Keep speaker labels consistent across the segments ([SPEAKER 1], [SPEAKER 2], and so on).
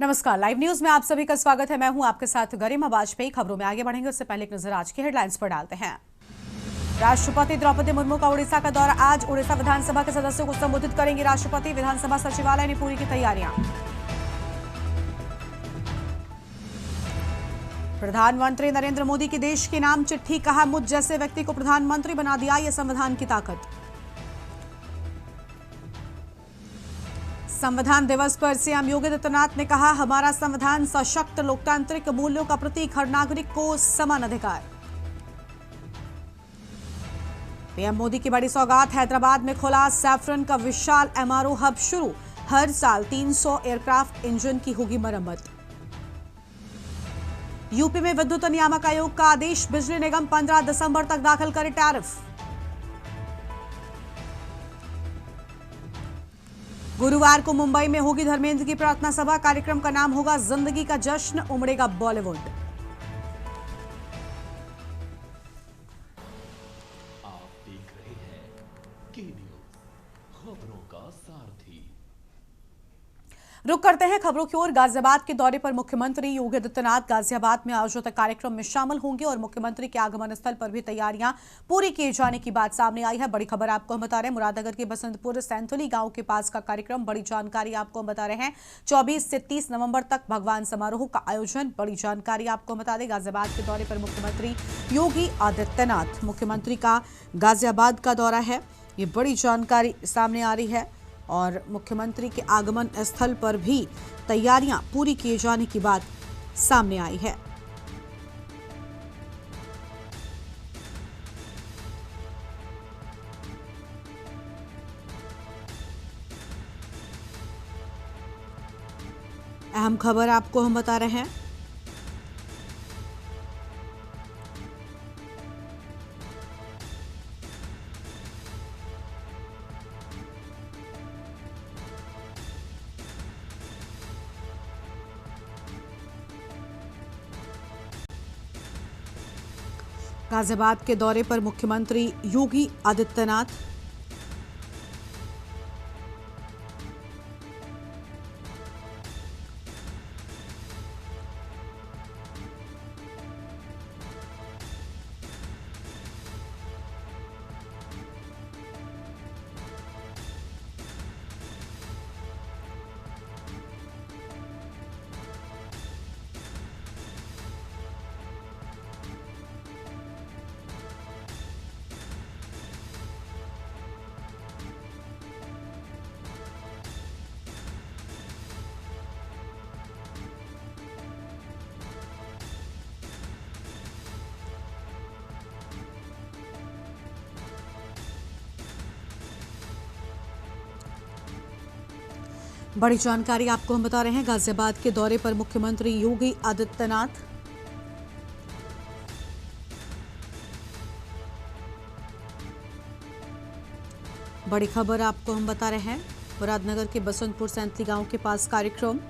[SPEAKER 1] नमस्कार, live news में आप सभी का स्वागत है। मैं हूं आपके साथ गरिमा वाजपेयी। खबरों में आगे बढ़ेंगे उससे पहले एक नजर आज की हेडलाइंस पर डालते हैं। राष्ट्रपति द्रौपदी मुर्मू का उड़ीसा का दौरा। आज उड़ीसा विधानसभा के सदस्यों को संबोधित करेंगे राष्ट्रपति। विधानसभा सचिवालय ने पूरी की तैयारियां। प्रधानमंत्री नरेंद्र मोदी की देश के नाम चिट्ठी। कहा, मुझ जैसे व्यक्ति को प्रधानमंत्री बना दिया ये संविधान की ताकत। संविधान दिवस पर सीएम योगी आदित्यनाथ ने कहा, हमारा संविधान सशक्त लोकतांत्रिक मूल्यों का प्रतीक, हर नागरिक को समान अधिकार। पीएम मोदी की बड़ी सौगात। हैदराबाद में खुला सैफरन का विशाल एमआरओ हब शुरू। हर साल 300 एयरक्राफ्ट इंजन की होगी मरम्मत। यूपी में विद्युत नियामक आयोग का आदेश। बिजली निगम 15 दिसंबर तक दाखिल करे टैरिफ। गुरुवार को मुंबई में होगी धर्मेंद्र की प्रार्थना सभा। कार्यक्रम का नाम होगा जिंदगी का जश्न, उमड़ेगा बॉलीवुड।
[SPEAKER 2] आप देख रहे हैं के न्यूज, खबरों का सारथी।
[SPEAKER 1] रुक करते हैं खबरों की ओर। गाजियाबाद के दौरे पर मुख्यमंत्री योगी आदित्यनाथ गाजियाबाद में आयोजित कार्यक्रम में शामिल होंगे और मुख्यमंत्री के आगमन स्थल पर भी तैयारियां पूरी किए जाने की बात सामने आई है। बड़ी खबर आपको हम बता रहे हैं, मुरादाबाद के बसंतपुर सैंथोली गांव के पास का कार्यक्रम। बड़ी जानकारी आपको हम बता रहे हैं, 24 से 30 नवंबर तक भगवान समारोह का आयोजन। बड़ी जानकारी आपको हम बता दें, गाजियाबाद के दौरे पर मुख्यमंत्री योगी आदित्यनाथ। मुख्यमंत्री का गाजियाबाद का दौरा है, ये बड़ी जानकारी सामने आ रही है और मुख्यमंत्री के आगमन स्थल पर भी तैयारियां पूरी किए जाने की बात सामने आई है। अहम खबर आपको हम बता रहे हैं, गाजियाबाद के दौरे पर मुख्यमंत्री योगी आदित्यनाथ। बड़ी जानकारी आपको हम बता रहे हैं, गाजियाबाद के दौरे पर मुख्यमंत्री योगी आदित्यनाथ। बड़ी खबर आपको हम बता रहे हैं, मुरादनगर के बसंतपुर सैंथली गांव के पास कार्यक्रम।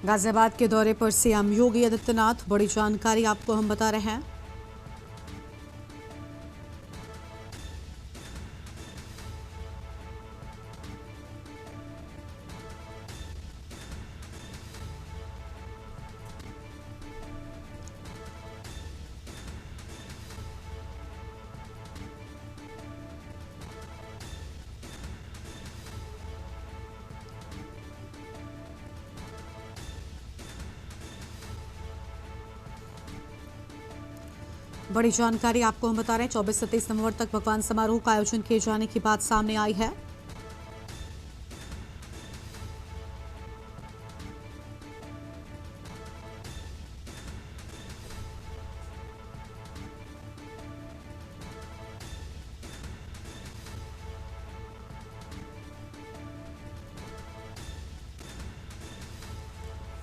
[SPEAKER 1] गाजियाबाद के दौरे पर सीएम योगी आदित्यनाथ। बड़ी जानकारी आपको हम बता रहे हैं, बड़ी जानकारी आपको हम बता रहे हैं, 24 से 30 नवंबर तक भगवान समारोह का आयोजन किए जाने की बात सामने आई है।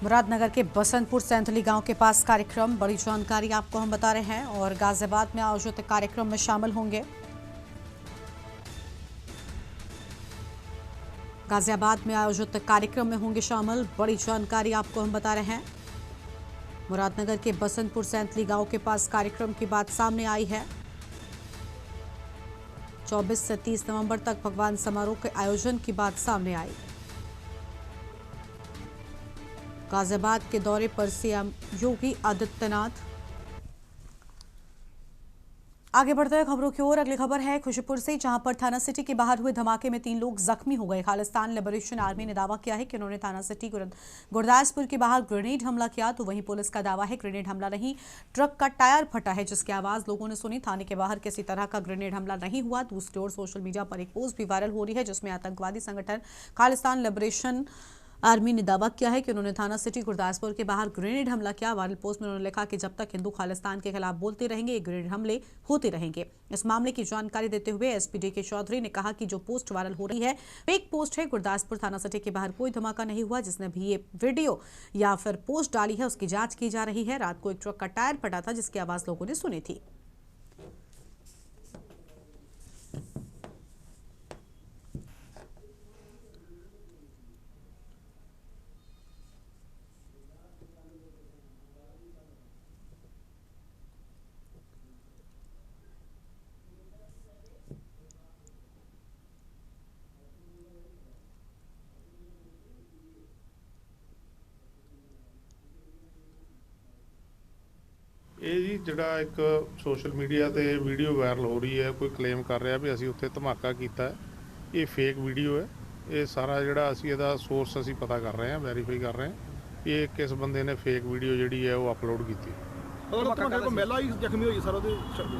[SPEAKER 1] मुरादनगर के बसंतपुर सैंथली गांव के पास कार्यक्रम, बड़ी जानकारी आपको हम बता रहे हैं। और गाजियाबाद में आयोजित कार्यक्रम में शामिल होंगे। गाजियाबाद में आयोजित कार्यक्रम में होंगे शामिल, बड़ी जानकारी आपको हम बता रहे हैं। मुरादनगर के बसंतपुर सैंथली गांव के पास कार्यक्रम की बात सामने आई है। 24 से 30 नवंबर तक भगवान समारोह के आयोजन की बात सामने आई। गाजियाबाद के दौरे पर सीएम योगी आदित्यनाथ। आगे बढ़ते हुए खबरों की ओर, अगली खबर है खुशीपुर से, जहां पर थाना सिटी के बाहर हुए धमाके में 3 लोग जख्मी हो गए। खालिस्तान लिबरेशन आर्मी ने दावा किया है कि उन्होंने थाना सिटी गुरदासपुर के बाहर ग्रेनेड हमला किया, तो वहीं पुलिस का दावा है ग्रेनेड हमला नहीं, ट्रक का टायर फटा है, जिसकी आवाज लोगों ने सुनी। थाने के बाहर किसी तरह का ग्रेनेड हमला नहीं हुआ। दूसरी ओर सोशल मीडिया पर एक पोस्ट भी वायरल हो रही है, जिसमें आतंकवादी संगठन खालिस्तान लिबरेशन आर्मी ने दावा किया है कि उन्होंने थाना सिटी गुरदासपुर के बाहर ग्रेनेड हमला किया। वायरल पोस्ट में उन्होंने लिखा कि जब तक हिंदू खालिस्तान के खिलाफ बोलते रहेंगे, ये ग्रेनेड हमले होते रहेंगे। इस मामले की जानकारी देते हुए एसपी डीके चौधरी ने कहा कि जो पोस्ट वायरल हो रही है फेक पोस्ट है। गुरदासपुर थाना सिटी के बाहर कोई धमाका नहीं हुआ। जिसने भी ये वीडियो या फिर पोस्ट डाली है, उसकी जांच की जा रही है। रात को एक ट्रक का टायर फटा था, जिसकी आवाज लोगों ने सुनी थी।
[SPEAKER 3] ਇਹ ਜੀ ਜਿਹੜਾ ਇੱਕ ਸੋਸ਼ਲ ਮੀਡੀਆ ਤੇ ਵੀਡੀਓ ਵਾਇਰਲ ਹੋ ਰਹੀ ਹੈ, ਕੋਈ ਕਲੇਮ ਕਰ ਰਿਹਾ ਵੀ ਅਸੀਂ ਉੱਥੇ ਧਮਾਕਾ ਕੀਤਾ ਹੈ। ਇਹ ਫੇਕ ਵੀਡੀਓ ਹੈ। ਇਹ ਸਾਰਾ ਜਿਹੜਾ ਅਸੀਂ ਇਹਦਾ ਸੋਰਸ ਅਸੀਂ ਪਤਾ ਕਰ ਰਹੇ ਹਾਂ, ਵੈਰੀਫਾਈ ਕਰ ਰਹੇ ਹਾਂ ਕਿ ਇਹ ਕਿਸ ਬੰਦੇ ਨੇ ਫੇਕ ਵੀਡੀਓ ਜਿਹੜੀ ਹੈ ਉਹ ਅਪਲੋਡ ਕੀਤੀ।
[SPEAKER 4] ਮਹਿਲਾ ਹੀ ਜ਼ਖਮੀ ਹੋਈ ਸਰ, ਉਹਦੇ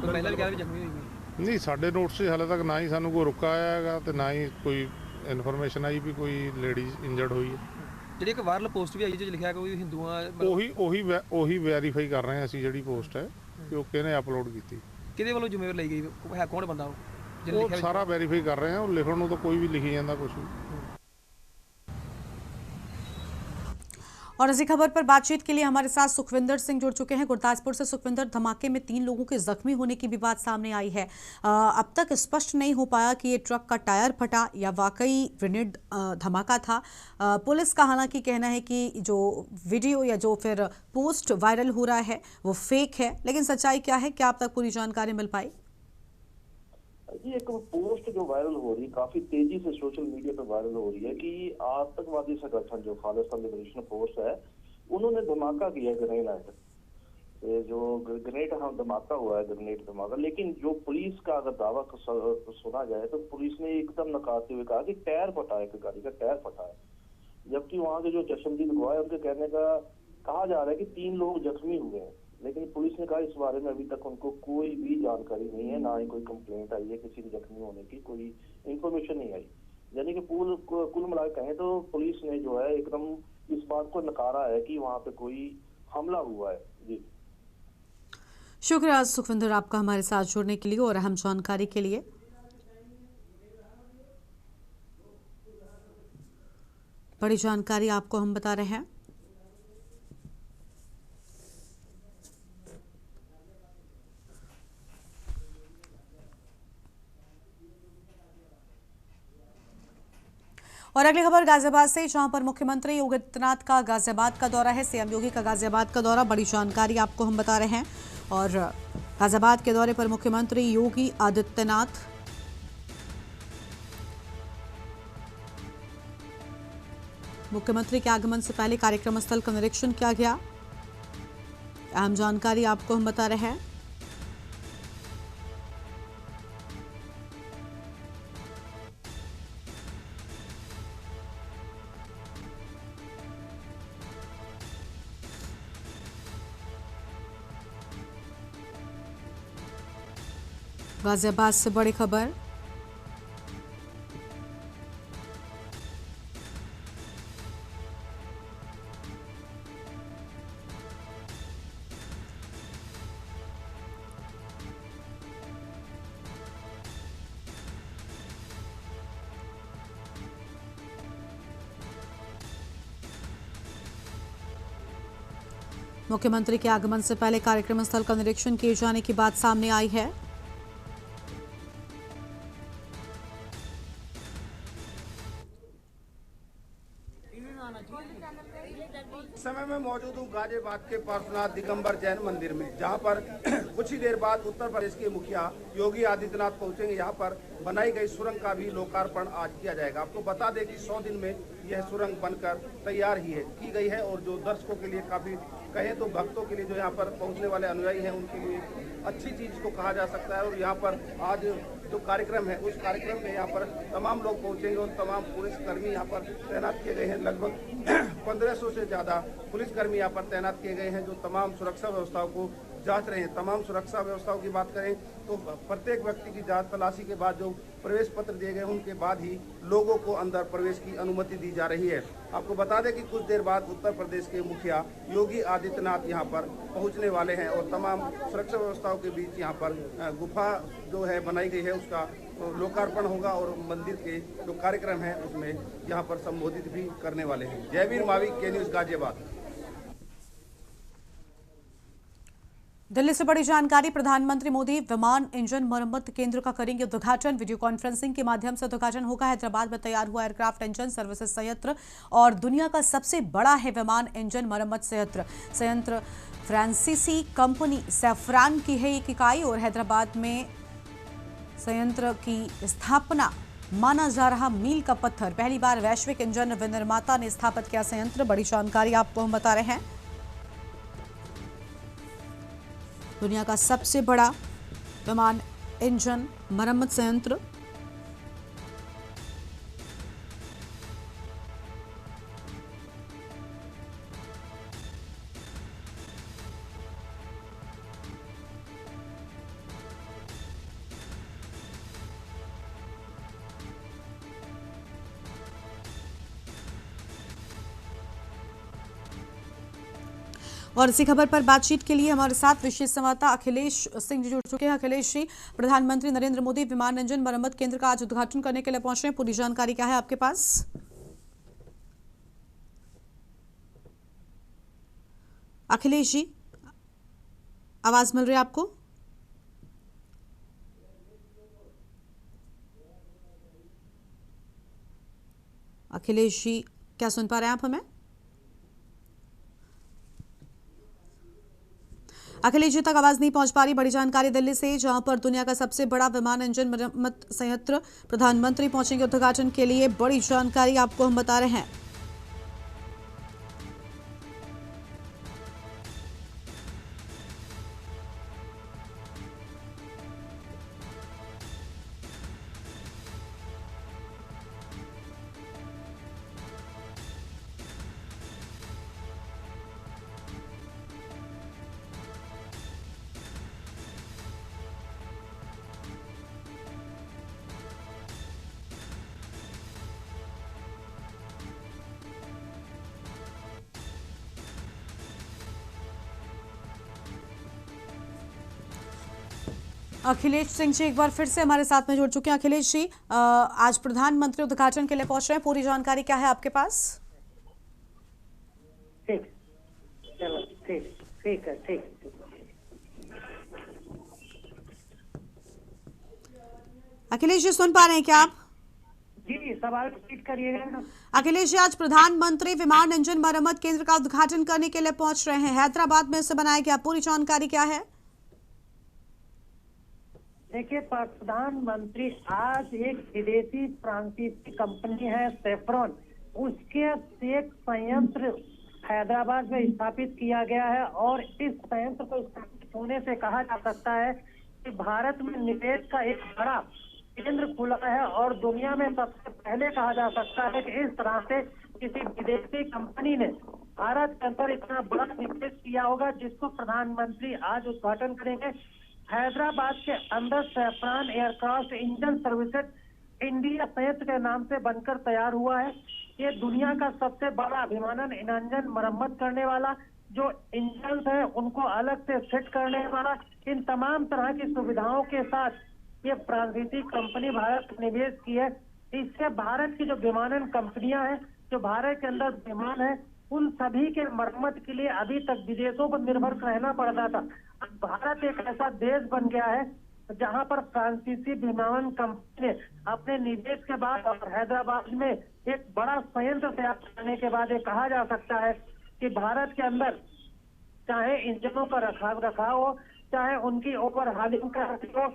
[SPEAKER 4] ਮਹਿਲਾ ਵੀ ਕਹਿ ਰਹੀ ਜ਼ਖਮੀ ਹੋਈ।
[SPEAKER 3] ਨਹੀਂ, ਸਾਡੇ ਨੋਟਿਸ 'ਚ ਹਾਲੇ ਤੱਕ ਨਾ ਹੀ ਸਾਨੂੰ ਕੋਈ ਰੁਕਾ ਆਇਆ ਹੈਗਾ ਤੇ ਨਾ ਹੀ ਕੋਈ ਇਨਫੋਰਮੇਸ਼ਨ ਆਈ ਵੀ ਕੋਈ ਲੇਡੀਜ਼ ਇੰਜਰਡ ਹੋਈ ਹੈ।
[SPEAKER 4] ਜਿਹੜੀ ਇੱਕ ਵਾਇਰਲ ਪੋਸਟ ਵੀ ਆਈ ਜਿਹਦੇ ਲਿਖਿਆ ਕੋਈ ਹਿੰਦੂਆਂ
[SPEAKER 3] ਉਹੀ ਵੈਰੀਫਾਈ ਕਰ ਰਹੇ ਹਾਂ ਅਸੀਂ ਜਿਹੜੀ ਪੋਸਟ ਹੈ ਕਿ ਉਹ ਕਿਹਨੇ ਅਪਲੋਡ ਕੀਤੀ,
[SPEAKER 4] ਕਿਹਦੇ ਵੱਲੋਂ ਜ਼ਿੰਮੇਵਾਰੀ ਲਈ ਗਈ ਹੈ, ਕੌਣ ਬੰਦਾ
[SPEAKER 3] ਉਹ ਸਾਰਾ ਵੈਰੀਫਾਈ ਕਰ ਰਹੇ ਹਾਂ। ਉਹ ਲਿਖਣ ਨੂੰ ਤਾਂ ਕੋਈ ਵੀ ਲਿਖੀ ਜਾਂਦਾ ਕੁਝ ਵੀ।
[SPEAKER 1] और इसी खबर पर बातचीत के लिए हमारे साथ सुखविंदर सिंह जुड़ चुके हैं गुरदासपुर से। सुखविंदर, धमाके में 3 लोगों के जख्मी होने की भी बात सामने आई है। अब तक स्पष्ट नहीं हो पाया कि ये ट्रक का टायर फटा या वाकई ग्रेनेड धमाका था। पुलिस का हालांकि कहना है कि जो वीडियो या जो फिर पोस्ट वायरल हो रहा है वो फेक है, लेकिन सच्चाई क्या है, क्या अब तक पूरी जानकारी मिल पाई?
[SPEAKER 5] जी, एक पोस्ट जो वायरल हो रही है, काफी तेजी से सोशल मीडिया पर वायरल हो रही है कि आतंकवादी संगठन जो खालिस्तान लिबरेशन फोर्स है, उन्होंने धमाका किया ग्रेनेड, जो ग्रेनेड धमाका हुआ है, ग्रेनेड धमाका। लेकिन जो पुलिस का अगर दावा सुना जाए तो पुलिस ने एकदम नकारते हुए कहा कि टायर फटा है, गाड़ी का टायर फटा है। जबकि वहाँ के जो चश्मदीद गवाह है, उनके कहने का कहा जा रहा है कि 3 लोग जख्मी हुए हैं। लेकिन पुलिस ने कहा इस बारे में अभी तक उनको कोई भी जानकारी नहीं है, ना ही कोई कंप्लेंट आई है, किसी के जख्मी होने की कोई इंफॉर्मेशन नहीं आई। यानी कि कुल मिला कहें तो पुलिस ने जो है एकदम इस बात को नकारा है कि वहाँ पे कोई हमला हुआ है। जी,
[SPEAKER 1] शुक्रिया सुखविंदर आपका हमारे साथ जुड़ने के लिए और अहम जानकारी के लिए। बड़ी जानकारी आपको हम बता रहे हैं। और अगली खबर गाजियाबाद से, जहां पर मुख्यमंत्री योगी आदित्यनाथ का गाजियाबाद का दौरा है। सीएम योगी का गाजियाबाद का दौरा, बड़ी जानकारी आपको हम बता रहे हैं। और गाजियाबाद के दौरे पर मुख्यमंत्री योगी आदित्यनाथ मुख्यमंत्री के आगमन से पहले कार्यक्रम स्थल का निरीक्षण किया गया। अहम जानकारी आपको हम बता रहे हैं। गाजियाबाद से बड़ी खबर, मुख्यमंत्री के आगमन से पहले कार्यक्रम स्थल का निरीक्षण किए जाने की बात सामने आई है।
[SPEAKER 6] इस समय मैं मौजूद हूँ गाजियाबाद के पार्श्वनाथ दिगंबर जैन मंदिर में, जहाँ पर कुछ ही देर बाद उत्तर प्रदेश के मुखिया योगी आदित्यनाथ पहुंचेंगे। यहाँ पर बनाई गई सुरंग का भी लोकार्पण आज किया जाएगा। आपको बता दें कि 100 दिन में यह सुरंग बनकर तैयार की गई है और जो दर्शकों के लिए काफी कहें तो भक्तों के लिए, जो यहाँ पर पहुँचने वाले अनुयायी हैं, उनके लिए अच्छी चीज को कहा जा सकता है। और यहाँ पर आज जो कार्यक्रम है, उस कार्यक्रम में यहाँ पर तमाम लोग पहुँचेंगे और तमाम पुलिसकर्मी यहाँ पर तैनात किए गए हैं। लगभग 1500 से ज्यादा पुलिसकर्मी यहाँ पर तैनात किए गए हैं, जो तमाम सुरक्षा व्यवस्थाओं को जांच रहे हैं। तमाम सुरक्षा व्यवस्थाओं की बात करें तो प्रत्येक व्यक्ति की जांच तलाशी के बाद जो प्रवेश पत्र दिए गए, उनके बाद ही लोगों को अंदर प्रवेश की अनुमति दी जा रही है। आपको बता दें कि कुछ देर बाद उत्तर प्रदेश के मुखिया योगी आदित्यनाथ यहाँ पर पहुँचने वाले हैं और तमाम सुरक्षा व्यवस्थाओं के बीच यहाँ पर गुफा जो है बनाई गई है, उसका लोकार्पण होगा और मंदिर के जो कार्यक्रम है उसमें यहाँ पर संबोधित भी करने वाले हैं। जयवीर मावी, के न्यूज़ गाजियाबाद।
[SPEAKER 1] दिल्ली से बड़ी जानकारी। प्रधानमंत्री मोदी विमान इंजन मरम्मत केंद्र का करेंगे उद्घाटन। वीडियो कॉन्फ्रेंसिंग के माध्यम से उद्घाटन होगा। हैदराबाद में तैयार हुआ एयरक्राफ्ट इंजन सर्विसेज संयंत्र और दुनिया का सबसे बड़ा है विमान इंजन मरम्मत संयंत्र फ्रांसीसी कंपनी सैफरान की है एक इकाई और हैदराबाद में संयंत्र की स्थापना माना जा रहा मील का पत्थर। पहली बार वैश्विक इंजन विनिर्माता ने स्थापित किया संयंत्र। बड़ी जानकारी आपको हम बता रहे हैं। दुनिया का सबसे बड़ा विमान इंजन मरम्मत संयंत्र। और इसी खबर पर बातचीत के लिए हमारे साथ विशेष संवाददाता अखिलेश सिंह जी जुड़ चुके हैं। अखिलेश जी, प्रधानमंत्री नरेंद्र मोदी विमान इंजन मरम्मत केंद्र का आज उद्घाटन करने के लिए पहुंच रहे हैं। पूरी जानकारी क्या है आपके पास? अखिलेश जी, आवाज मिल रही है आपको? अखिलेश जी, क्या सुन पा रहे हैं आप हमें? अखिलेश जी तक आवाज नहीं पहुंच पा रही। बड़ी जानकारी दिल्ली से, जहां पर दुनिया का सबसे बड़ा विमान इंजन मरम्मत संयंत्र प्रधानमंत्री पहुंचेंगे उद्घाटन के लिए। बड़ी जानकारी आपको हम बता रहे हैं। अखिलेश सिंह जी एक बार फिर से हमारे साथ में जुड़ चुके हैं। अखिलेश जी, आज प्रधानमंत्री उद्घाटन के लिए पहुंच रहे हैं। पूरी जानकारी क्या है आपके पास?
[SPEAKER 7] ठीक, चलो ठीक है, ठीक।
[SPEAKER 1] अखिलेश जी, सुन पा रहे हैं क्या आप?
[SPEAKER 7] जी, सवाल रिपीट करिएगा।
[SPEAKER 1] अखिलेश जी, आज प्रधानमंत्री विमान इंजन मरम्मत केंद्र का उद्घाटन करने के लिए पहुंच रहे हैं। हैदराबाद में इसे बनाया गया। पूरी जानकारी क्या है?
[SPEAKER 7] देखिए, प्रधानमंत्री आज एक विदेशी फ्रांसीसी कंपनी है सैफरॉन, उसके एक संयंत्र हैदराबाद में स्थापित किया गया है और इस संयंत्र को स्थापित होने से कहा जा सकता है कि भारत में निवेश का एक बड़ा केंद्र खुला है और दुनिया में सबसे पहले कहा जा सकता है कि इस तरह से किसी विदेशी कंपनी ने भारत के अंदर इतना बड़ा निवेश किया होगा, जिसको प्रधानमंत्री आज उद्घाटन करेंगे। हैदराबाद के अंदर saffron aircraft engine services India संयंत्र के नाम से बनकर तैयार हुआ है। ये दुनिया का सबसे बड़ा विमानन इंजन मरम्मत करने वाला, जो इंजन है उनको अलग से फिट करने वाला, इन तमाम तरह की सुविधाओं के साथ ये फ्रांसीसी कंपनी भारत में निवेश की है। इससे भारत की जो विमानन कंपनियां हैं, जो भारत के अंदर विमान है, उन सभी के मरम्मत के लिए अभी तक विदेशों पर निर्भर रहना पड़ता था। अब भारत एक ऐसा देश बन गया है जहां पर फ्रांसीसी विमानन कंपनी ने अपने निवेश के बाद और हैदराबाद में एक बड़ा संयंत्र तैयार करने के बाद ये कहा जा सकता है कि भारत के अंदर चाहे इंजनों का रखाव हो, चाहे उनकी ओवरहालिंग का हो,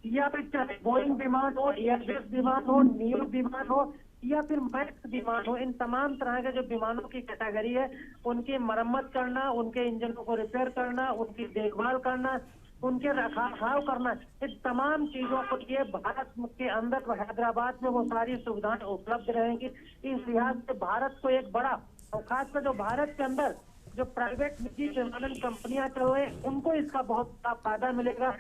[SPEAKER 7] या फिर चाहे बोइंग विमान हो, एयरबस विमान हो, नियो विमान हो, या फिर मैक्स विमान हो, इन तमाम तरह के जो विमानों की कैटेगरी है उनकी मरम्मत करना, उनके इंजनों को रिपेयर करना, उनकी देखभाल करना, उनके रखरखाव करना, इन तमाम चीजों को लिए भारत के अंदर हैदराबाद में वो सारी सुविधाएं उपलब्ध रहेंगी। इस लिहाज से भारत को एक बड़ा, और खासकर जो भारत के अंदर जो प्राइवेट निजी विमानन कंपनियां चल रही हैं उनको इसका बहुत बड़ा फायदा मिलेगा।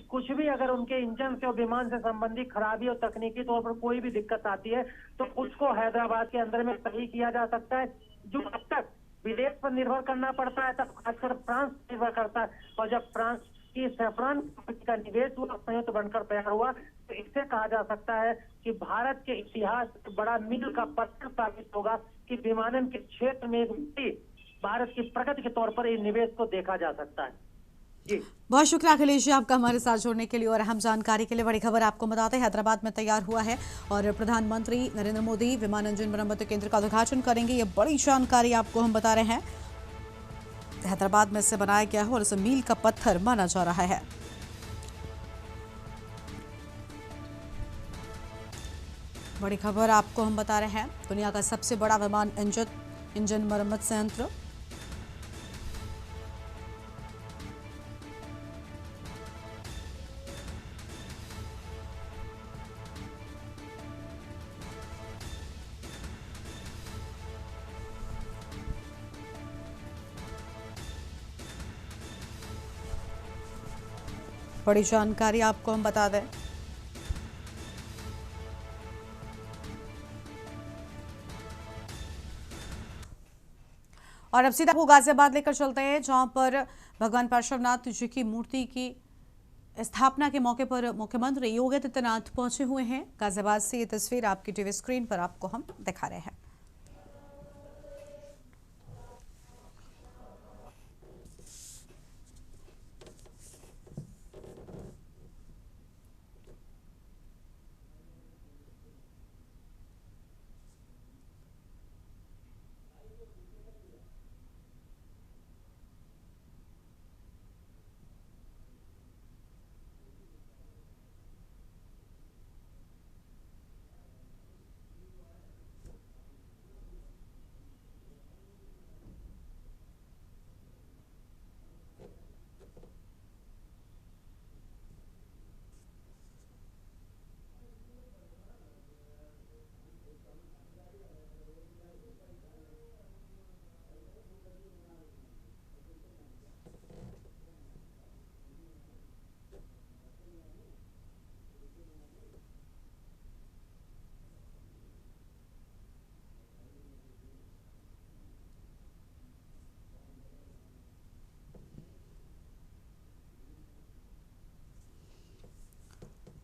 [SPEAKER 7] कुछ भी अगर उनके इंजन से और विमान से संबंधित खराबी और तकनीकी तौर पर कोई भी दिक्कत आती है तो उसको हैदराबाद के अंदर में सही किया जा सकता है। जो अब तक विदेश पर निर्भर करना पड़ता है, तब खासकर फ्रांस निर्भर करता है, और जब फ्रांस की सैफरान कंपनी का निवेश हुआ, संयुक्त बनकर तैयार हुआ, तो इससे कहा जा सकता है कि भारत के इतिहास में बड़ा मील का पत्थर साबित होगा कि विमानन के क्षेत्र में भारत की प्रगति के तौर पर इस निवेश को देखा जा सकता है। जी
[SPEAKER 1] बहुत शुक्रिया अखिलेश जी आपका हमारे साथ जुड़ने के लिए और अहम जानकारी के लिए। बड़ी खबर आपको बताते हैं, हैदराबाद में तैयार हुआ है और प्रधानमंत्री नरेंद्र मोदी विमान इंजन मरम्मत केंद्र का उद्घाटन करेंगे। ये बड़ी जानकारी आपको हम बता रहे हैं। हैदराबाद में इसे बनाया गया है और इसे मील का पत्थर माना जा रहा है। बड़ी खबर आपको हम बता रहे हैं, दुनिया का सबसे बड़ा विमान इंजन मरम्मत संयंत्र बड़ी जानकारी आपको हम बता दें। और अब सीधा आपको गाजियाबाद लेकर चलते हैं, जहां पर भगवान पार्श्वनाथ जी की मूर्ति की स्थापना के मौके पर मुख्यमंत्री योगी आदित्यनाथ पहुंचे हुए हैं। गाजियाबाद से ये तस्वीर आपकी टीवी स्क्रीन पर आपको हम दिखा रहे हैं।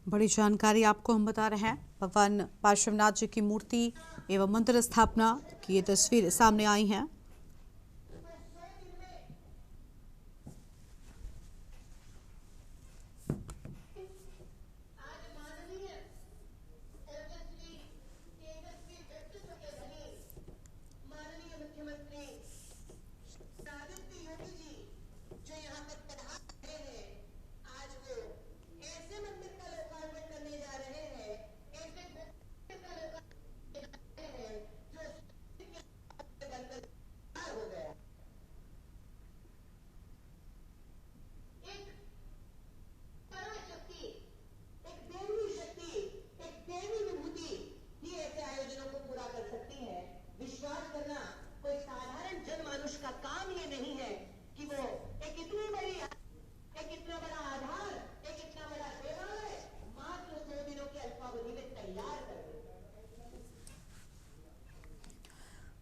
[SPEAKER 1] बड़ी जानकारी आपको हम बता रहे हैं, भगवान पार्श्वनाथ जी की मूर्ति एवं मंदिर स्थापना की ये तस्वीर सामने आई हैं।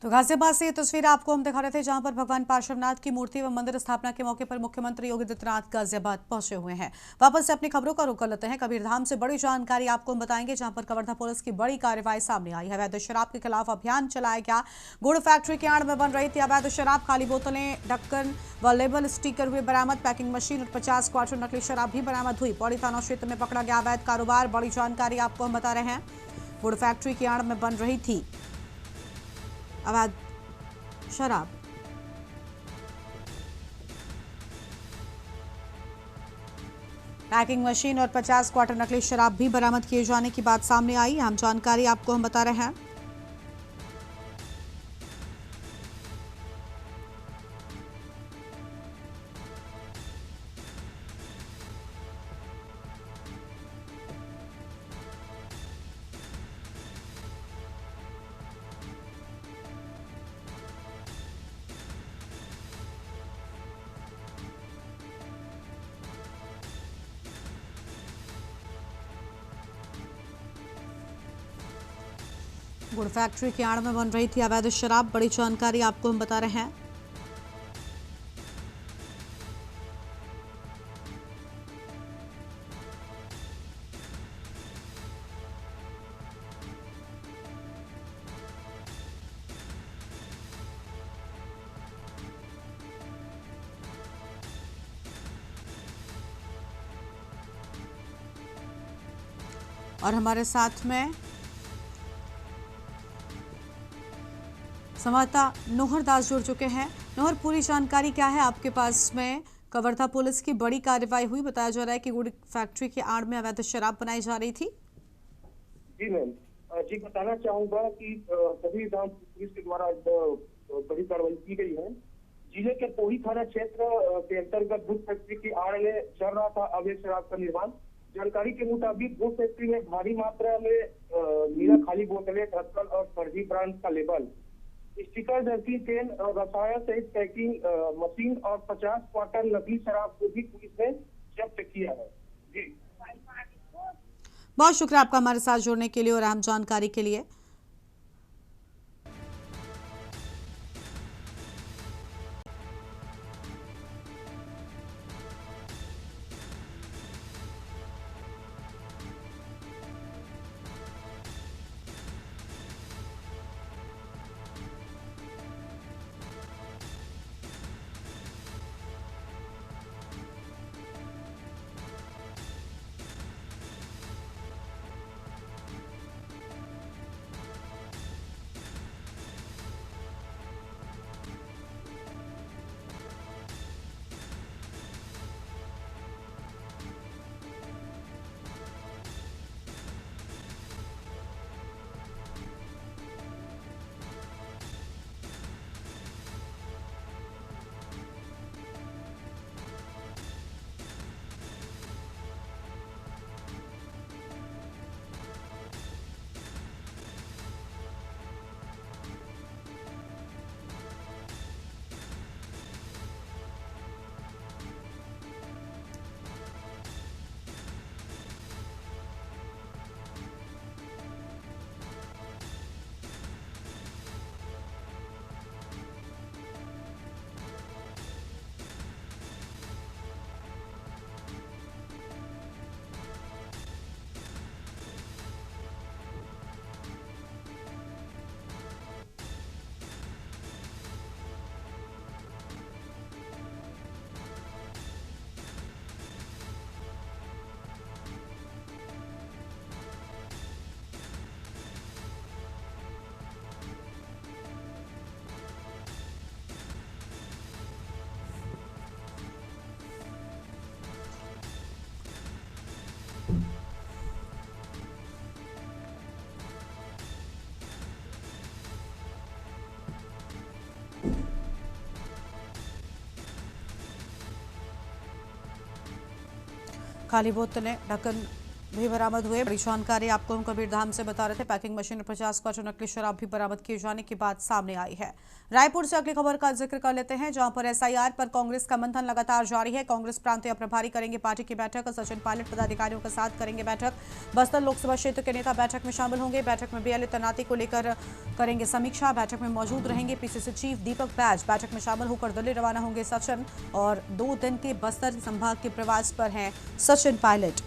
[SPEAKER 1] तो गाजियाबाद से ये तस्वीर आपको हम दिखा रहे थे, जहां पर भगवान पार्श्वनाथ की मूर्ति व मंदिर स्थापना के मौके पर मुख्यमंत्री योगी आदित्यनाथ गाजियाबाद पहुंचे हुए हैं। वापस से अपनी खबरों का रुख कर लेते हैं कबीरधाम से। बड़ी जानकारी आपको हम बताएंगे, जहां पर कवर्धा पुलिस की बड़ी कार्रवाई सामने आई है। अवैध शराब के खिलाफ अभियान चलाया गया। गुड़ फैक्ट्री के आड़ में बन रही थी अवैध शराब। खाली बोतलें, ढक्कन व लेबल स्टिकर हुए बरामद। पैकिंग मशीन और 50 क्वार्टर नकली शराब भी बरामद हुई। पौड़ी थाना क्षेत्र में पकड़ा गया अवैध कारोबार। बड़ी जानकारी आपको हम बता रहे हैं। गुड़ फैक्ट्री की आड़ में बन रही थी अवैध शराब। पैकिंग मशीन और 50 क्वार्टर नकली शराब भी बरामद किए जाने की बात सामने आई। हम जानकारी आपको हम बता रहे हैं। गुड़ फैक्ट्री की आड़ में बन रही थी अवैध शराब। बड़ी जानकारी आपको हम बता रहे हैं। और हमारे साथ में संवाददाता नोहर दास जुड़ चुके हैं। नोहर, पूरी जानकारी क्या है आपके पास में? कवर्धा पुलिस की बड़ी कार्रवाई हुई, बताया जा रहा है कि गुड़ फैक्ट्री के आड़ में अवैध शराब बनाई जा रही थी।
[SPEAKER 5] जी मैम, जी बताना चाहूंगा कि कबीरधाम पुलिस के द्वारा बड़ी कार्रवाई की गई है। जिले के पोही थाना क्षेत्र के अंतर्गत गुड़ फैक्ट्री की आड़ में चल रहा था अवैध शराब का निर्माण। जानकारी के मुताबिक गुड़ फैक्ट्री में भारी मात्रा में नीला खाली बोतलें, ढक्कन और फर्जी ब्रांड का लेबल, स्टिकर, जर्सी, पेन, रसायन सहित पैकिंग मशीन और 50 क्वार्टर नकली शराब को भी पुलिस ने जब्त किया है। जी,
[SPEAKER 1] बहुत शुक्रिया आपका हमारे साथ जुड़ने के लिए और अहम जानकारी के लिए। खाली बोतलें, ढक्कन भी बरामद हुए। बड़ी जानकारी आपको हम कबीरधाम से बता रहे थे। पैकिंग मशीन और 50 क्वार्टर नकली शराब भी बरामद किए जाने की बात सामने आई है। रायपुर से अगली खबर का जिक्र कर लेते हैं, जहां पर एसआईआर पर कांग्रेस का मंथन लगातार जारी है। कांग्रेस प्रांतीय प्रभारी करेंगे पार्टी की बैठक। सचिन पायलट पदाधिकारियों के साथ करेंगे बैठक। बस्तर लोकसभा क्षेत्र के नेता बैठक में शामिल होंगे। बैठक में बीएलए तैनाती को लेकर करेंगे समीक्षा। बैठक में मौजूद रहेंगे पीसीसी चीफ दीपक बैज। बैठक में शामिल होकर दिल्ली रवाना होंगे सचिन, और 2 दिन के बस्तर संभाग के प्रवास पर हैं सचिन पायलट।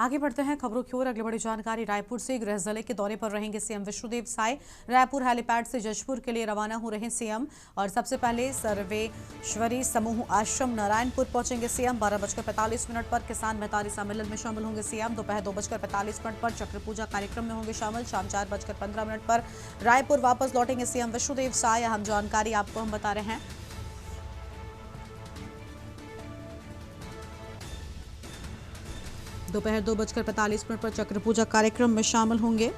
[SPEAKER 1] आगे बढ़ते हैं खबरों की ओर। अगली बड़ी जानकारी रायपुर से। गृह जिले के दौरे पर रहेंगे सीएम विष्णुदेव साय। रायपुर हेलीपैड से जशपुर के लिए रवाना हो रहे सीएम और सबसे पहले सर्वेश्वरी समूह आश्रम नारायणपुर पहुंचेंगे सीएम। 12:45 पर किसान मेहतारी सम्मेलन में शामिल होंगे सीएम। दोपहर 2:45 पर चक्र पूजा कार्यक्रम में होंगे शामिल। शाम 4:15 पर रायपुर वापस लौटेंगे सीएम विष्णुदेव साय। अहम जानकारी आपको हम बता रहे हैं। दोपहर 2:45 पर चक्र पूजा कार्यक्रम में शामिल होंगे।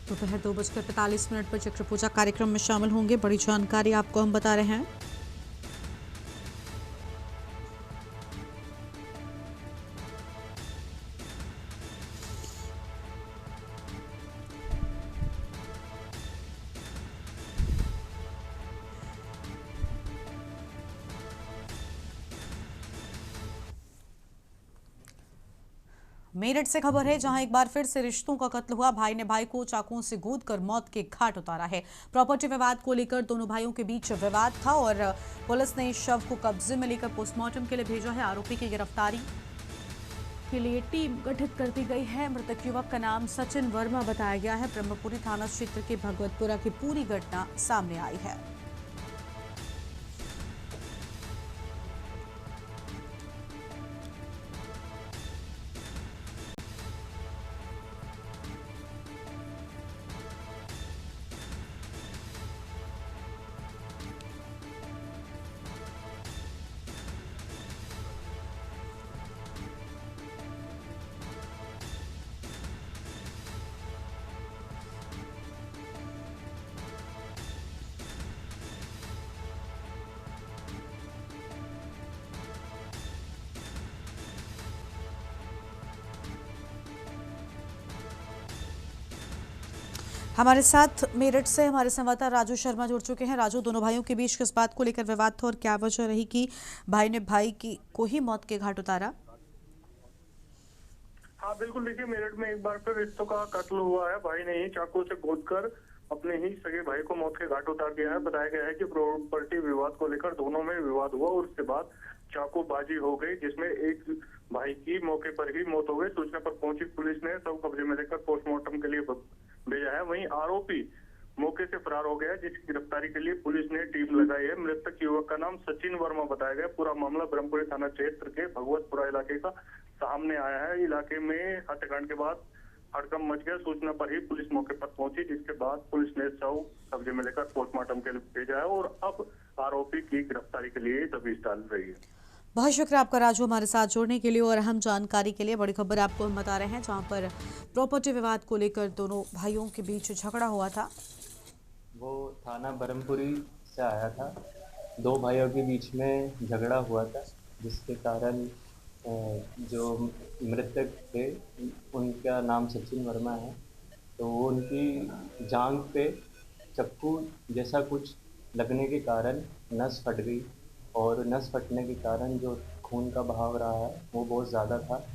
[SPEAKER 1] दोपहर 2:45 पर चक्र पूजा कार्यक्रम में शामिल होंगे। बड़ी जानकारी आपको हम बता रहे हैं। मेरठ से खबर है, जहां एक बार फिर से रिश्तों का कत्ल हुआ। भाई ने भाई को चाकुओं से गोद कर मौत के घाट उतारा है। प्रॉपर्टी विवाद को लेकर दोनों भाइयों के बीच विवाद था और पुलिस ने शव को कब्जे में लेकर पोस्टमार्टम के लिए भेजा है। आरोपी की गिरफ्तारी के लिए टीम गठित कर दी गई है। मृतक युवक का नाम सचिन वर्मा बताया गया है। ब्रह्मपुरी थाना क्षेत्र के भगवतपुरा की पूरी घटना सामने आई है। हमारे साथ मेरठ से हमारे संवाददाता राजू शर्मा जुड़ चुके हैं। राजू, दोनों भाइयों के बीच किस बात को लेकर विवाद था और क्या वजह रही कि भाई ने भाई की को ही मौत के घाट उतारा?
[SPEAKER 8] हाँ बिल्कुल, देखिए मेरठ में एक बार फिर रिश्तों का कत्ल हुआ है। भाई ने ही चाकू से गोदकर अपने ही सगे भाई को मौत के घाट उतार दिया है। बताया गया है कि प्रॉपर्टी विवाद को लेकर दोनों में विवाद हुआ और उसके बाद चाकूबाजी हो गई, जिसमें एक भाई की मौके पर ही मौत हो गई। सूचना पर पहुंची पुलिस ने सब कब्जे में लेकर पोस्टमार्टम के लिए भेजा है। वहीं आरोपी मौके से फरार हो गया, जिसकी गिरफ्तारी के लिए पुलिस ने टीम लगाई है। मृतक युवक का नाम सचिन वर्मा बताया गया। पूरा मामला ब्रह्मपुरी थाना क्षेत्र के भगवतपुरा इलाके का सामने आया है। इलाके में हत्याकांड के बाद हड़कंप मच गया। सूचना पर ही पुलिस मौके पर पहुंची, जिसके बाद पुलिस ने शव कब्जे में लेकर पोस्टमार्टम के लिए भेजा है और अब आरोपी की गिरफ्तारी के लिए दबिश डाल रही है।
[SPEAKER 1] बहुत शुक्रिया आपका राजू, हमारे साथ जुड़ने के लिए और अहम जानकारी के लिए। बड़ी खबर आपको हम बता रहे हैं, जहां पर प्रॉपर्टी विवाद को लेकर दोनों भाइयों के बीच झगड़ा हुआ था।
[SPEAKER 9] वो थाना ब्रह्मपुरी से आया था। दो भाइयों के बीच में झगड़ा हुआ था, जिसके कारण जो मृतक थे उनका नाम सचिन वर्मा है। तो वो उनकी जांघ पे चक्कू जैसा कुछ लगने के कारण नस फट गई और नस फटने के कारण जो खून का बहाव रहा है वो बहुत ज़्यादा था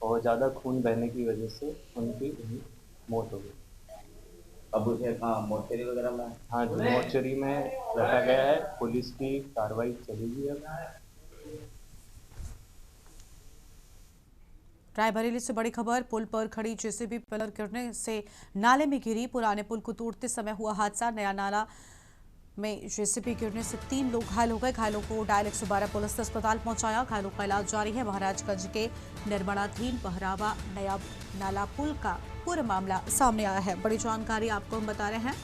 [SPEAKER 9] और ज़्यादा खून बहने की वजह से उनकी मौत हो गई।
[SPEAKER 10] अब उसे कहाँ मोर्चरी वगैरह में?
[SPEAKER 9] हाँ जी, मोर्चरी में रखा गया है। पुलिस की कार्रवाई चलेगी अब।
[SPEAKER 1] रायबरेली से बड़ी खबर। पुल पर खड़ी जेसीबी पिलर गिरने से नाले में गिरी। पुराने पुल को तोड़ते समय हुआ हादसा। नया नाला में जेसीबी गिरने से 3 लोग घायल हो गए। घायलों को डायल 112 पुलिस ने अस्पताल पहुंचाया। घायलों का इलाज जारी है। महाराजगंज के निर्माणाधीन बहरावा नया नाला पुल का पूरा मामला सामने आया है। बड़ी जानकारी आपको हम बता रहे हैं।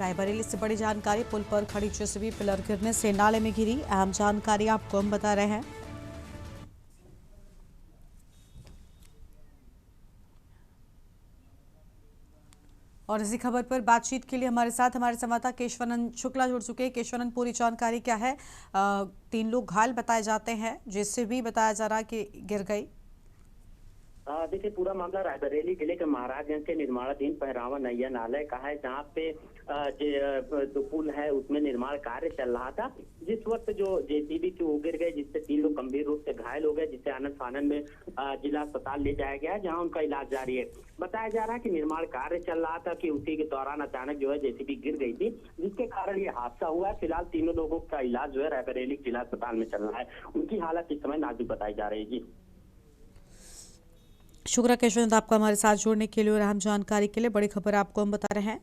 [SPEAKER 1] रायबरेली से बड़ी जानकारी। पुल पर खड़ी जेसीबी पिलर गिरने से नाले में गिरी। अहम जानकारी आपको हम बता रहे हैं। और इसी खबर पर बातचीत के लिए हमारे साथ हमारे संवाददाता केशवानंद शुक्ला जुड़ चुके हैं। केशवानंद, पूरी जानकारी क्या है? 3 लोग घायल बताए जाते हैं, जेसीबी बताया जा रहा कि गिर गई।
[SPEAKER 11] देखिए, पूरा मामला रायबरेली जिले के महाराजगंज के निर्माणाधीन पहरावा नैया नाले का है, जहां पे जो पुल है उसमें निर्माण कार्य चल रहा था। जिस वक्त जो जेसीबी थी वो गिर गई, जिससे 3 लोग गंभीर रूप से घायल हो गए, जिसे आनंद फानंद में जिला अस्पताल ले जाया गया है, जहां उनका इलाज जारी है। बताया जा रहा है कि निर्माण कार्य चल रहा था कि उसी के दौरान अचानक जो है जेसीबी गिर गई थी, जिसके कारण ये हादसा हुआ है। फिलहाल तीनों लोगों का इलाज जो है रायबरेली जिला अस्पताल में चल रहा है। उनकी हालत इस समय नाजुक बताई जा रही है। जी,
[SPEAKER 1] शुक्रिया केशवानंद आपका हमारे साथ जुड़ने के लिए और अहम जानकारी के लिए। बड़ी खबर आपको हम बता रहे हैं।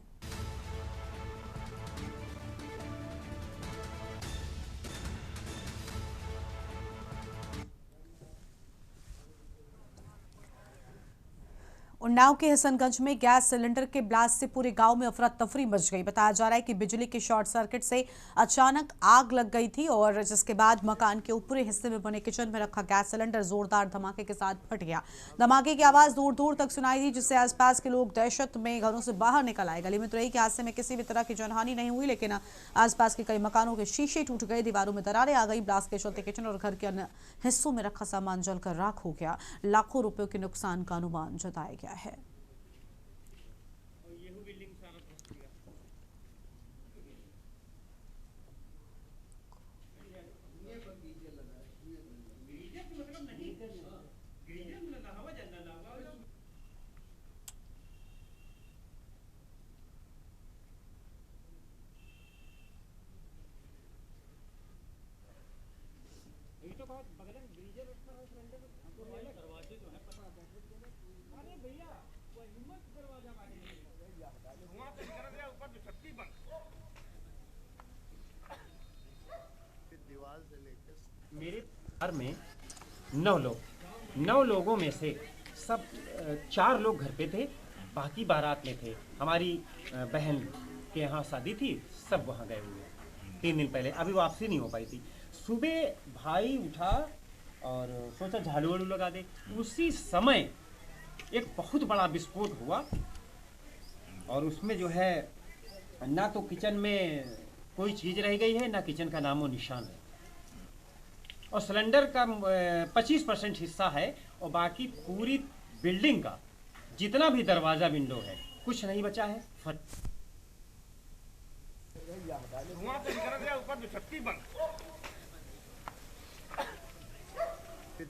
[SPEAKER 1] उन्नाव के हसनगंज में गैस सिलेंडर के ब्लास्ट से पूरे गांव में अफरा तफरी मच गई। बताया जा रहा है कि बिजली के शॉर्ट सर्किट से अचानक आग लग गई थी और जिसके बाद मकान के ऊपरी हिस्से में बने किचन में रखा गैस सिलेंडर जोरदार धमाके के साथ फट गया। धमाके की आवाज दूर दूर तक सुनाई दी, जिससे आसपास के लोग दहशत में घरों से बाहर निकल आए। गली में तुरई के हादसे में किसी भी तरह की जनहानि नहीं हुई, लेकिन आसपास के कई मकानों के शीशे टूट गए, दीवारों में दरारें आ गई। ब्लास्ट के चलते किचन और घर के अन्य हिस्सों में रखा सामान जलकर राख हो गया। लाखों रुपयों के नुकसान का अनुमान जताया गया है।
[SPEAKER 12] मेरे घर में 9 लोगों में से सब 4 लोग घर पे थे, बाकी बारात में थे। हमारी बहन के यहाँ शादी थी, सब वहाँ गए हुए 3 दिन पहले। अभी वापसी नहीं हो पाई थी। सुबह भाई उठा और सोचा झाड़ू वाड़ू लगा दे। उसी समय एक बहुत बड़ा विस्फोट हुआ और उसमें जो है ना तो किचन में कोई चीज़ रह गई है, ना किचन का नामो निशान है। और सिलेंडर का 25% हिस्सा है और बाकी पूरी बिल्डिंग का जितना भी दरवाजा विंडो है कुछ नहीं बचा है।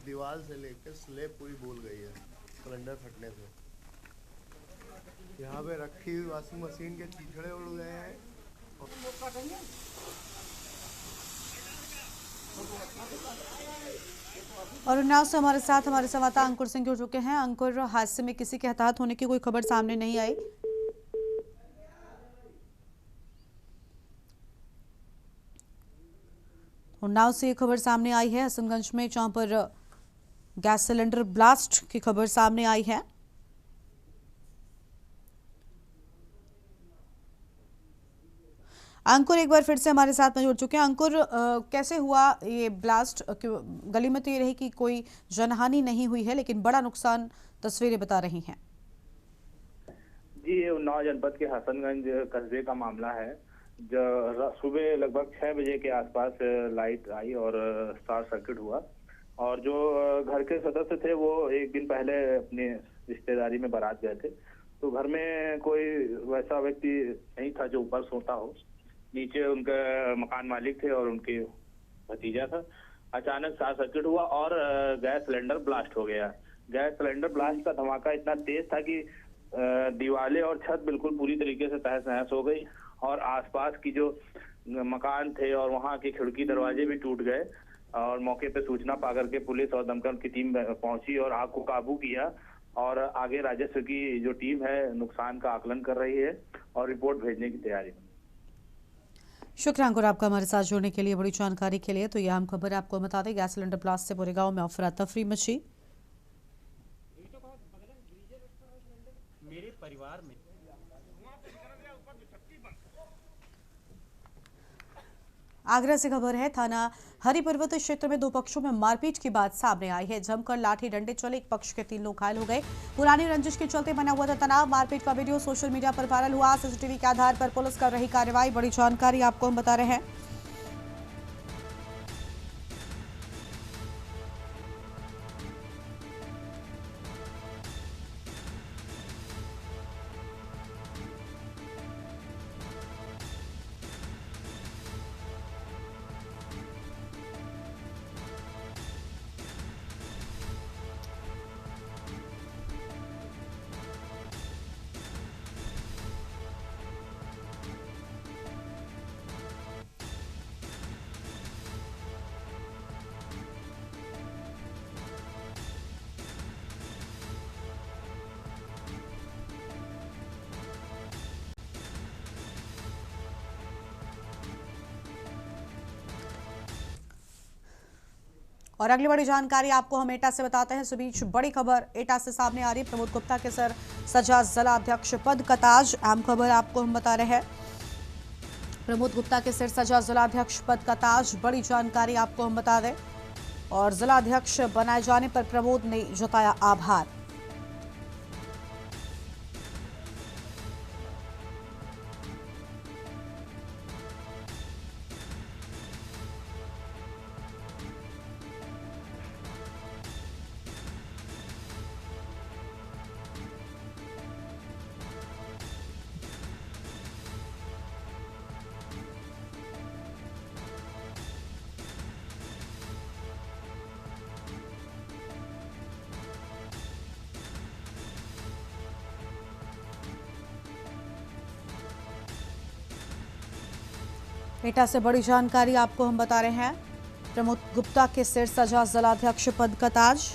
[SPEAKER 13] दीवार से लेकर स्लैब पूरी बोल गई है सिलेंडर फटने से। यहाँ पे रखी हुई वॉशिंग मशीन के चीथड़े उड़ गए हैं।
[SPEAKER 1] और उन्नाव से हमारे साथ हमारे संवाददाता अंकुर सिंह जुड़ चुके हैं। अंकुर, हादसे में किसी के हताहत होने की कोई खबर सामने नहीं आई। उन्नाव से ये खबर सामने आई है हसनगंज में, जहां पर गैस सिलेंडर ब्लास्ट की खबर सामने आई है। अंकुर एक बार फिर से हमारे साथ में जुड़ चुके हैं। अंकुर, कैसे हुआ ये ब्लास्ट? गली में तो ये रही कि कोई जनहानि नहीं हुई है, लेकिन बड़ा नुकसान तस्वीरें बता रही हैं।
[SPEAKER 5] जी, ये उन्नाव जनपद के हसनगंज कस्बे का मामला है। जो सुबह लगभग 6 बजे के आसपास लाइट आई और शॉर्ट सर्किट हुआ, और जो घर के सदस्य थे वो एक दिन पहले अपने रिश्तेदारी में बारात गए थे, तो घर में कोई वैसा व्यक्ति नहीं था जो ऊपर सोता हो। नीचे उनका मकान मालिक थे और उनके भतीजा था। अचानक शॉर्ट सर्किट हुआ और गैस सिलेंडर ब्लास्ट हो गया। गैस सिलेंडर ब्लास्ट का धमाका इतना तेज था कि दीवारें और छत बिल्कुल पूरी तरीके से तहस नहस हो गई, और आसपास की जो मकान थे और वहां के खिड़की दरवाजे भी टूट गए। और मौके पे सूचना पाकर के पुलिस और दमकल की टीम पहुंची और आग को काबू किया, और आगे राजस्व की जो टीम है नुकसान का आकलन कर रही है और रिपोर्ट भेजने की तैयारी में।
[SPEAKER 1] शुक्रिया अंकुर आपका हमारे साथ जुड़ने के लिए, बड़ी जानकारी के लिए। तो यह हम खबर आपको बता दें, गैस सिलेंडर ब्लास्ट से पूरे गांव में अफरा तफरी मची।
[SPEAKER 12] मेरे परिवार में
[SPEAKER 1] आगरा से खबर है, थाना हरि पर्वत क्षेत्र में 2 पक्षों में मारपीट की बात सामने आई है। जमकर लाठी डंडे चले, एक पक्ष के 3 लोग घायल हो गए। पुरानी रंजिश के चलते बना हुआ था तनाव। मारपीट का वीडियो सोशल मीडिया पर वायरल हुआ। सीसीटीवी के आधार पर पुलिस कर रही कार्रवाई। बड़ी जानकारी आपको हम बता रहे हैं। और अगली बड़ी जानकारी आपको हम एटा से बताते हैं। इस बीच बड़ी खबर एटा से सामने आ रही है। प्रमोद गुप्ता के सर सजा जिला अध्यक्ष पद का ताज। अहम खबर आपको हम बता रहे हैं, प्रमोद गुप्ता के सिर सजा जिला अध्यक्ष पद का ताज। बड़ी जानकारी आपको हम बता दें, और जिला अध्यक्ष बनाए जाने पर प्रमोद ने जताया आभार। एटा से बड़ी जानकारी आपको हम बता रहे हैं, प्रमोद गुप्ता के सिर सजा जिलाध्यक्ष पद का ताज।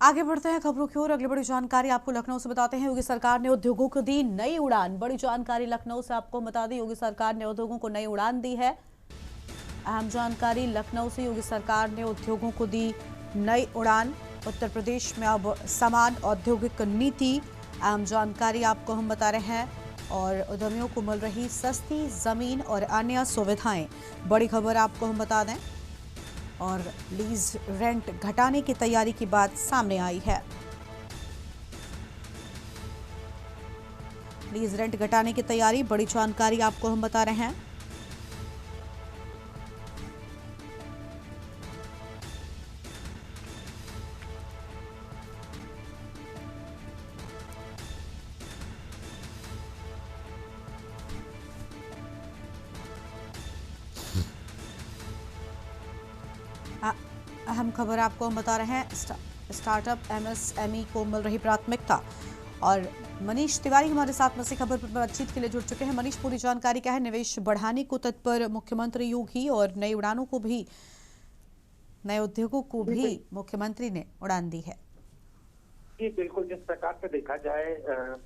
[SPEAKER 1] आगे बढ़ते हैं खबरों की ओर। अगली बड़ी जानकारी आपको लखनऊ से बताते हैं। योगी सरकार ने उद्योगों को दी नई उड़ान। बड़ी जानकारी लखनऊ से आपको बता दें, योगी सरकार ने उद्योगों को नई उड़ान दी है। अहम जानकारी लखनऊ से, योगी सरकार ने उद्योगों को दी नई उड़ान। उत्तर प्रदेश में अब समान औद्योगिक नीति, अहम जानकारी आपको हम बता रहे हैं। और उद्यमियों को मिल रही सस्ती जमीन और अन्य सुविधाएं, बड़ी खबर आपको हम बता दें। और लीज रेंट घटाने की तैयारी की बात सामने आई है। लीज रेंट घटाने की तैयारी, बड़ी जानकारी आपको हम बता रहे हैं। अहम खबर आपको हम बता रहे हैं। स्टार्टअप एमएसएमई को मिल रही प्राथमिकता। और मनीष तिवारी हमारे साथ में खबर पर बातचीत के लिए जुड़ चुके हैं। मनीष, पूरी जानकारी क्या है? निवेश बढ़ाने को तत्पर मुख्यमंत्री योगी और नई उड़ानों को भी, नए उद्योगों को भी मुख्यमंत्री ने उड़ान दी है।
[SPEAKER 14] जी बिल्कुल, जिस प्रकार से देखा जाए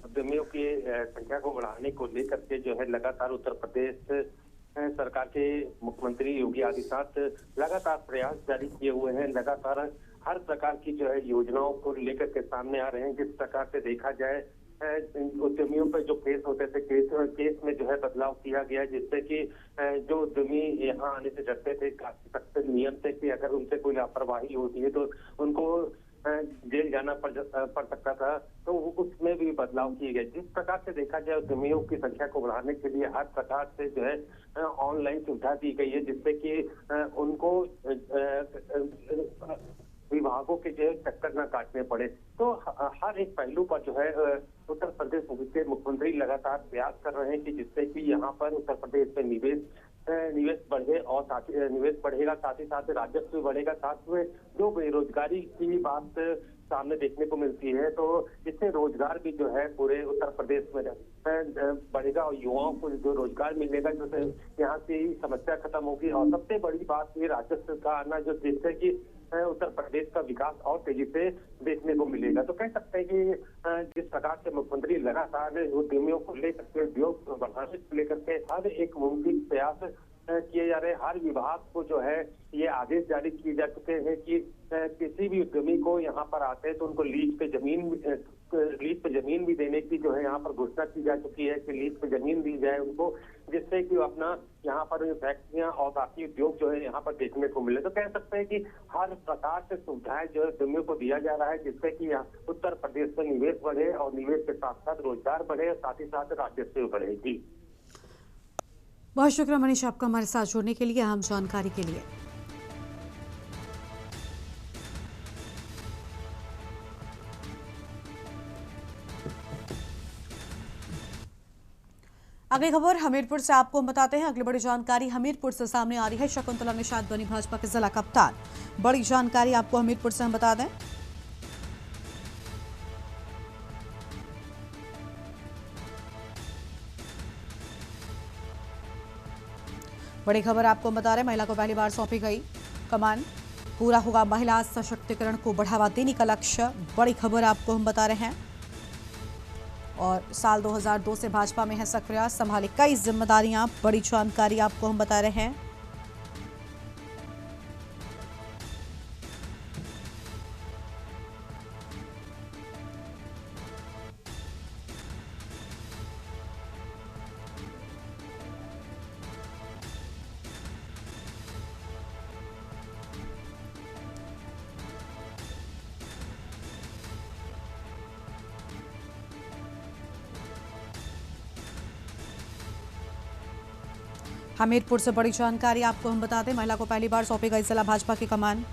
[SPEAKER 14] उद्यमियों की संख्या को बढ़ाने को लेकर के जो है लगातार उत्तर प्रदेश सरकार के मुख्यमंत्री योगी आदित्यनाथ लगातार प्रयास जारी किए हुए हैं। लगातार हर प्रकार की जो है योजनाओं को लेकर के सामने आ रहे हैं। जिस प्रकार से देखा जाए उद्यमियों पर जो केस होते थे, केस में जो है बदलाव किया गया, जिससे कि जो उद्यमी यहाँ आने से डरते थे, काफी सख्त नियम थे कि अगर उनसे कोई लापरवाही होती है तो उनको जेल जाना पड़ सकता था, तो उसमें भी बदलाव किए गए। जिस प्रकार से देखा जाए उद्यमियों की संख्या को बढ़ाने के लिए हर प्रकार से जो है ऑनलाइन सुविधा दी गई है, जिससे कि उनको विभागों के जो चक्कर न काटने पड़े। तो हर एक पहलू पर जो है उत्तर प्रदेश के मुख्यमंत्री लगातार प्रयास कर रहे हैं कि जिससे कि यहाँ पर उत्तर प्रदेश में निवेश बढ़े और निवेश बढ़ेगा, साथ ही साथ राजस्व बढ़ेगा, साथ में जो बेरोजगारी की बात सामने देखने को मिलती है तो इससे रोजगार भी जो है पूरे उत्तर प्रदेश में बढ़ेगा और युवाओं को जो रोजगार मिलेगा, जो यहाँ की समस्या खत्म होगी। और सबसे बड़ी बात ये राजस्व का आना, जो जिससे कि उत्तर प्रदेश का विकास और तेजी से देखने को मिलेगा। तो कह सकते हैं कि जिस प्रकार से मुख्यमंत्री लगातार उद्यमियों को लेकर के, उद्योग बढ़ाने को लेकर के हर एक मुमकिन प्रयास किए जा रहे हैं। हर विभाग को जो है ये आदेश जारी किए जा चुके हैं कि किसी भी उद्यमी को यहाँ पर आते हैं तो उनको लीज पे जमीन भी देने की जो है यहाँ पर घोषणा की जा चुकी है कि लीज पे जमीन दी जाए उनको, जिससे कि अपना यहाँ पर फैक्ट्रियां और बाकी उद्योग जो है यहाँ पर देखने को मिले। तो कह सकते हैं कि हर प्रकार से सुविधाएं जो है उद्यमियों को दिया जा रहा है, जिससे कि यहाँ उत्तर प्रदेश में निवेश बढ़े और निवेश के साथ साथ रोजगार बढ़े, साथ ही साथ राजस्व बढ़ेगी।
[SPEAKER 1] बहुत शुक्रिया मनीष आपका हमारे साथ जुड़ने के लिए, अहम जानकारी के लिए। अगली खबर हमीरपुर से आपको हम बताते हैं। अगली बड़ी जानकारी हमीरपुर से सामने आ रही है। शकुंतला निषाद बनी भाजपा के जिला कप्तान। बड़ी जानकारी आपको हमीरपुर से हम बता दें। बड़ी खबर आपको बता रहे हैं, महिला को पहली बार सौंपी गई कमान। पूरा होगा महिला सशक्तिकरण को बढ़ावा देने का लक्ष्य। बड़ी खबर आपको हम बता रहे हैं। और साल 2002 से भाजपा में है सक्रिय, संभाली कई जिम्मेदारियां। बड़ी जानकारी आपको हम बता रहे हैं। हमीरपुर से बड़ी जानकारी आपको हम बता दें। महिला को पहली बार सौंपी गई जिला भाजपा की कमान।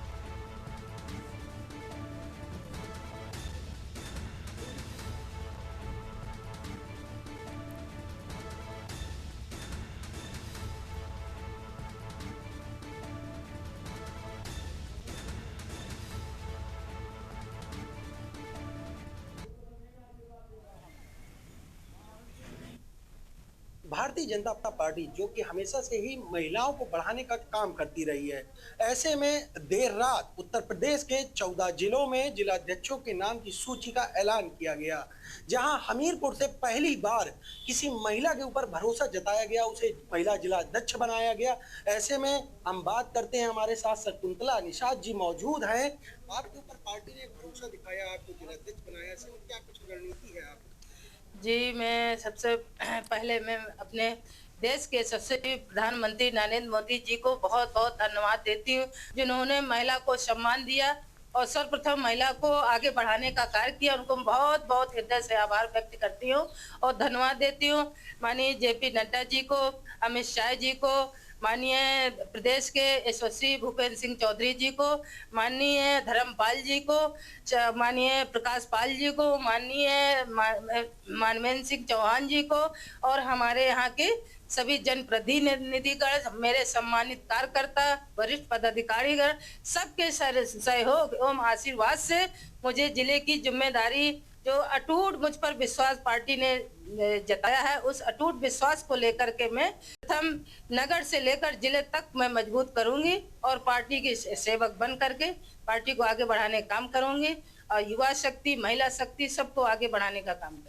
[SPEAKER 15] भारतीय जनता पार्टी जो कि हमेशा से ही महिलाओं को बढ़ाने का काम करती रही है, ऐसे में देर रात उत्तर प्रदेश के 14 जिलों में जिलाध्यक्षों के नाम की सूची का ऐलान किया गया, जहां हमीरपुर से पहली बार किसी महिला के ऊपर भरोसा जताया गया, उसे महिला जिलाध्यक्ष बनाया गया। ऐसे में हम बात करते हैं, हमारे साथ शकुंतला निषाद जी मौजूद हैं। आपके ऊपर पार्टी ने भरोसा दिखाया, आपको जिलाध्यक्ष बनाया, ऐसे में क्या कुछ रणनीति है आपकी?
[SPEAKER 16] जी, मैं सबसे पहले मैं अपने देश के यशस्वी प्रधानमंत्री नरेंद्र मोदी जी को बहुत बहुत धन्यवाद देती हूँ, जिन्होंने महिला को सम्मान दिया और सर्वप्रथम महिला को आगे बढ़ाने का कार्य किया। उनको बहुत बहुत हृदय से आभार व्यक्त करती हूँ और धन्यवाद देती हूँ माननीय JP नड्डा जी को, अमित शाह जी को, माननीय प्रदेश के यशस्वी भूपेंद्र सिंह चौधरी जी को, माननीय धर्मपाल जी को, माननीय प्रकाश पाल जी को, माननीय मानवेंद्र सिंह चौहान जी को और हमारे यहाँ के सभी जनप्रतिनिधिगण, मेरे सम्मानित कार्यकर्ता, वरिष्ठ पदाधिकारीगण, सबके सहयोग एवं आशीर्वाद से मुझे जिले की जिम्मेदारी जो अटूट मुझ पर विश्वास पार्टी ने जताया है, उस अटूट विश्वास को लेकर के मैं प्रथम नगर से लेकर जिले तक मैं मजबूत करूंगी और पार्टी की सेवक बन करके पार्टी को आगे बढ़ाने का काम करूंगी और युवा शक्ति, महिला शक्ति सबको आगे बढ़ाने का काम करूंगी।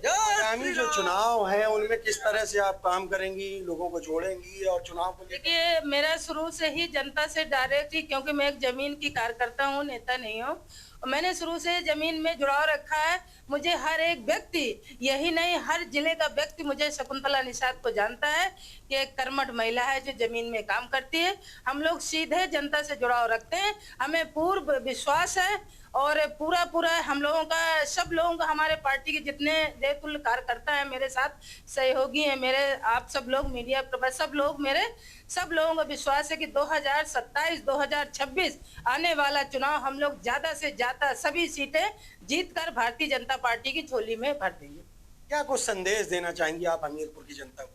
[SPEAKER 15] आगामी जो चुनाव है उनमें किस तरह से आप काम करेंगी, लोगों को जोड़ेंगी और चुनाव को
[SPEAKER 16] देखिए, मेरा शुरू से ही जनता से डायरेक्ट ही, क्योंकि मैं एक जमीन की कार्यकर्ता हूँ, नेता नहीं हूँ, मैंने शुरू से जमीन में जुड़ाव रखा है। मुझे हर एक व्यक्ति, यही नहीं हर जिले का व्यक्ति मुझे शकुंतला निषाद को जानता है कि एक कर्मठ महिला है जो जमीन में काम करती है। हम लोग सीधे जनता से जुड़ाव रखते हैं, हमें पूर्ण विश्वास है और पूरा हम लोगों का, सब लोगों का, हमारे पार्टी के जितने देवतुल्य कार्यकर्ता हैं, मेरे साथ सहयोगी हैं, मेरे आप सब लोग मीडिया पर सब लोग, मेरे सब लोगों का विश्वास है कि 2027-2026 आने वाला चुनाव हम लोग ज्यादा से ज्यादा सभी सीटें जीतकर भारतीय जनता पार्टी की झोली में भर देंगे।
[SPEAKER 15] क्या कुछ संदेश देना चाहेंगी आप हमीरपुर की जनता को?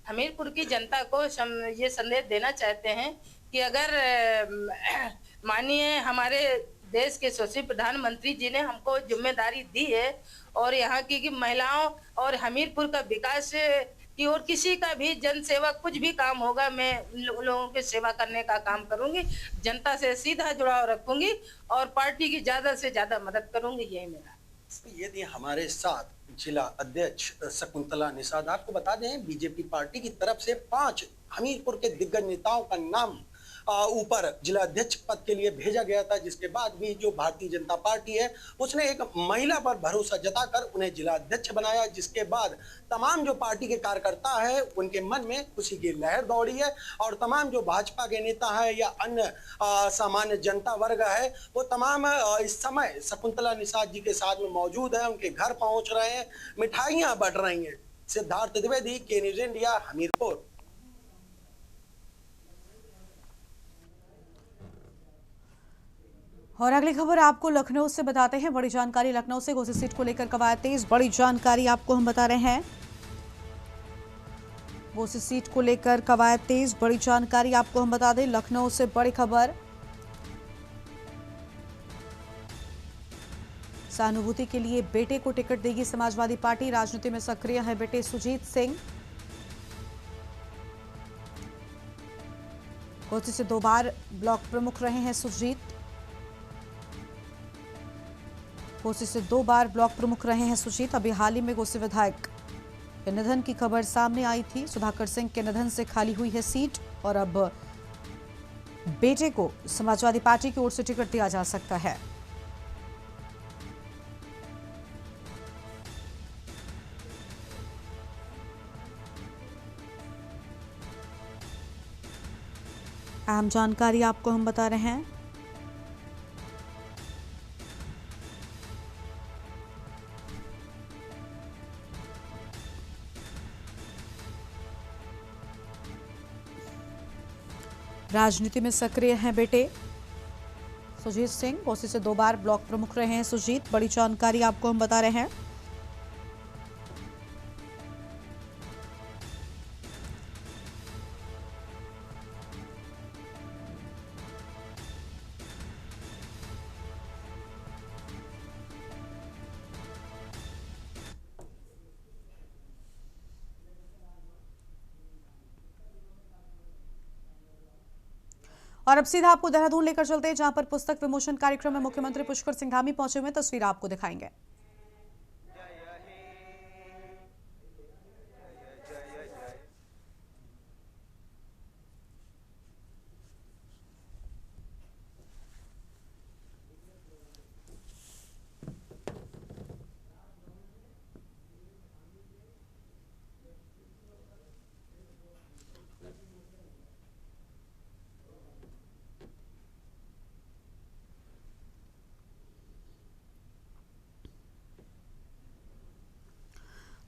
[SPEAKER 16] हमीरपुर की जनता को ये संदेश देना चाहते हैं कि अगर माननीय हमारे देश के यशस्वी प्रधानमंत्री जी ने हमको जिम्मेदारी दी है और यहाँ की महिलाओं और हमीरपुर का विकास की और किसी का भी जन सेवा कुछ भी काम होगा, मैं लोगों की सेवा करने का काम करूंगी, जनता से सीधा जुड़ाव रखूंगी और पार्टी की ज्यादा से ज्यादा मदद करूंगी, यही मेरा।
[SPEAKER 15] ये थी हमारे साथ जिला अध्यक्ष शकुंतला निषाद। आपको बता दें, बीजेपी पार्टी की तरफ से 5 हमीरपुर के दिग्गज नेताओं का नाम ऊपर जिला अध्यक्ष पद के लिए भेजा गया था, जिसके बाद भी जो भारतीय जनता पार्टी है उसने एक महिला पर भरोसा जताकर उन्हें जिला अध्यक्ष बनाया, जिसके बाद तमाम जो पार्टी के कार्यकर्ता है उनके मन में खुशी की लहर दौड़ी है और तमाम जो भाजपा के नेता है या अन्य सामान्य जनता वर्ग है वो तमाम इस समय शकुंतला निषाद जी के साथ में मौजूद है, उनके घर पहुंच रहे हैं, मिठाइयां बंट रही हैं। सिद्धार्थ द्विवेदी, के न्यूज़ इंडिया, हमीरपुर।
[SPEAKER 1] और अगली खबर आपको लखनऊ से बताते हैं। बड़ी जानकारी लखनऊ से, घोसी सीट को लेकर कवायद तेज। बड़ी जानकारी आपको हम बता रहे हैं, घोसी सीट को लेकर कवायद तेज। बड़ी जानकारी आपको हम बता दें, लखनऊ से बड़ी खबर। सहानुभूति के लिए बेटे को टिकट देगी समाजवादी पार्टी, राजनीति में सक्रिय है बेटे सुजीत सिंह। घोसी से 2 बार ब्लॉक प्रमुख रहे हैं सुजीत। घोसी से 2 बार ब्लॉक प्रमुख रहे हैं सुजीत। अभी हाल ही में घोसी विधायक के निधन की खबर सामने आई थी। सुधाकर सिंह के निधन से खाली हुई है सीट और अब बेटे को समाजवादी पार्टी की ओर से टिकट दिया जा सकता है। अहम जानकारी आपको हम बता रहे हैं। राजनीति में सक्रिय हैं बेटे सुजीत सिंह। घोसी से 2 बार ब्लॉक प्रमुख रहे हैं सुजीत। बड़ी जानकारी आपको हम बता रहे हैं। और अब सीधा आपको देहरादून लेकर चलते हैं, जहां पर पुस्तक विमोचन कार्यक्रम में मुख्यमंत्री पुष्कर सिंह धामी पहुंचे हुए। तस्वीर आपको दिखाएंगे।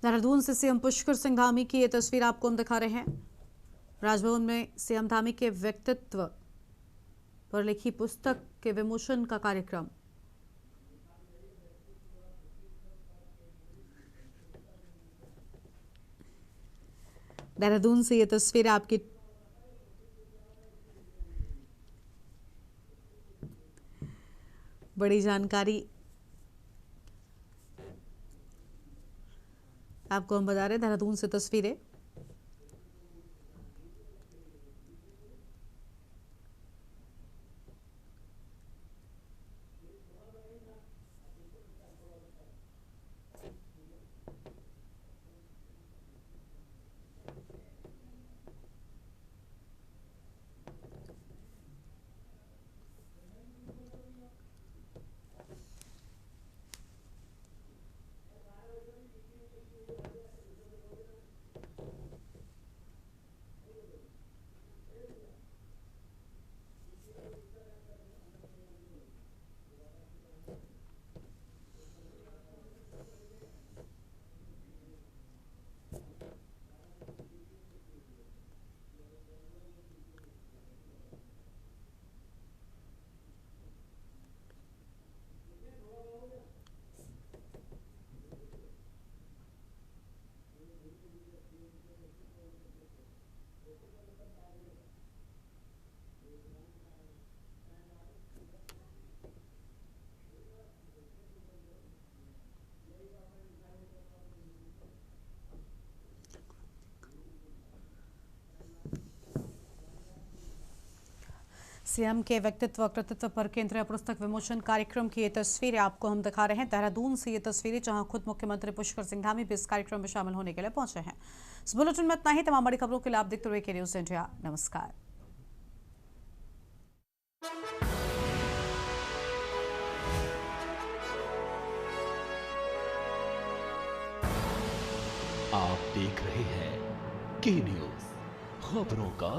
[SPEAKER 1] देहरादून से सीएम पुष्कर सिंह धामी की ये तस्वीर आपको हम दिखा रहे हैं। राजभवन में सीएम धामी के व्यक्तित्व पर लिखी पुस्तक के विमोचन का कार्यक्रम। देहरादून से ये तस्वीर आपकी बड़ी जानकारी आपको हम बता रहे हैं। देहरादून से तस्वीरें। सीएम के व्यक्तित्व कृतित्व पर केंद्रीय पुस्तक विमोचन कार्यक्रम की ये तस्वीरें आपको हम दिखा रहे हैं। देहरादून से ये तस्वीरें, जहां खुद मुख्यमंत्री पुष्कर सिंह धामी भी इस कार्यक्रम में शामिल होने के लिए पहुंचे हैं। इस बुलेटिन में इतना ही। तमाम बड़ी खबरों के लिए आप देखते रहिए के न्यूज़ इंडिया। नमस्कार।
[SPEAKER 2] आप देख रहे हैं के न्यूज़, खबरों का